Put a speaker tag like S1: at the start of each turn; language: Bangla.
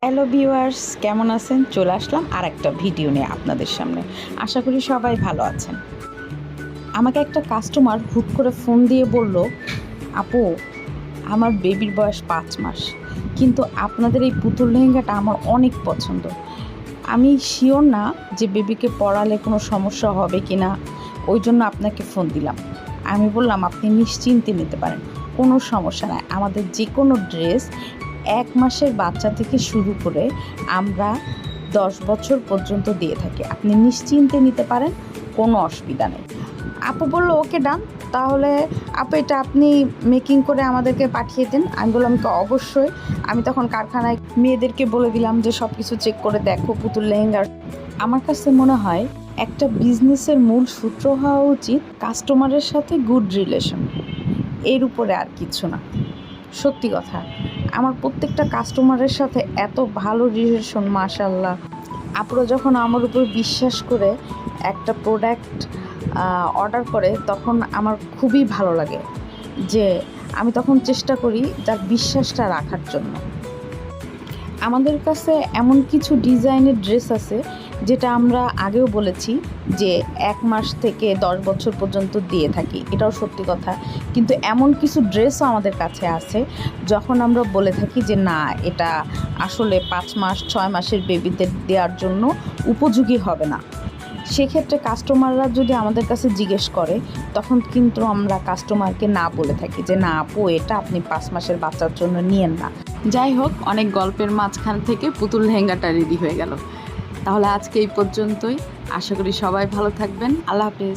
S1: হ্যালো ভিউয়ার্স, কেমন আছেন? চলে আসলাম আর একটা ভিডিও নিয়ে আপনাদের সামনে। আশা করি সবাই ভালো আছেন। আমাকে একটা কাস্টমার হুট করে ফোন দিয়ে বলল, আপু, আমার বেবির বয়স 5 মাস, কিন্তু আপনাদের এই পুতুল লেহেঙ্গাটা আমার অনেক পছন্দ। আমি শিওর না যে বেবিকে পরালে কোনো সমস্যা হবে কি না, ওই জন্য আপনাকে ফোন দিলাম। আমি বললাম, আপনি নিশ্চিন্তে নিতে পারেন, কোনো সমস্যা নাই। আমাদের যে কোনো ড্রেস 1 মাসের বাচ্চা থেকে শুরু করে আমরা 10 বছর পর্যন্ত দিয়ে থাকি। আপনি নিশ্চিন্তে নিতে পারেন, কোনো অসুবিধা নেই। আপু বলল, ওকে ডান, তাহলে আপু এটা আপনি মেকিং করে আমাদেরকে পাঠিয়ে দিন। আমি বললাম তো অবশ্যই। আমি তখন কারখানায় মেয়েদেরকে বলে দিলাম যে সব কিছু চেক করে দেখো পুতুল লেহেঙ্গার। আমার কাছে মনে হয় একটা বিজনেসের মূল সূত্র হওয়া উচিত কাস্টমারের সাথে গুড রিলেশন, এর উপরে আর কিছু না। সত্যি কথা, আমার প্রত্যেকটা কাস্টমারের সাথে এত ভালো রিলেশন, মাশাল্লাহ। আপুরা যখন আমার উপর বিশ্বাস করে একটা প্রোডাক্ট অর্ডার করে, তখন আমার খুবই ভালো লাগে যে আমি তখন চেষ্টা করি তার বিশ্বাসটা রাখার জন্য। আমাদের কাছে এমন কিছু ডিজাইনের ড্রেস আছে যেটা আমরা আগেও বলেছি যে 1 মাস থেকে 10 বছর পর্যন্ত দিয়ে থাকি, এটাও সত্যি কথা। কিন্তু এমন কিছু ড্রেসও আমাদের কাছে আছে যখন আমরা বলে থাকি যে না, এটা আসলে 5 মাস 6 মাসের বেবিদের দেওয়ার জন্য উপযোগী হবে না। সেক্ষেত্রে কাস্টমাররা যদি আমাদের কাছে জিজ্ঞেস করে, তখন কিন্তু আমরা কাস্টমারকে না বলে থাকি যে না আপু, এটা আপনি 5 মাসের বাচ্চার জন্য নিয়েন না। যাই হোক, অনেক গল্পের মাঝখান থেকে পুতুল লেহেঙ্গাটা রেডি হয়ে গেল। তাহলে আজকে এই পর্যন্তই। আশা করি সবাই ভালো থাকবেন। আল্লাহ হাফেজ।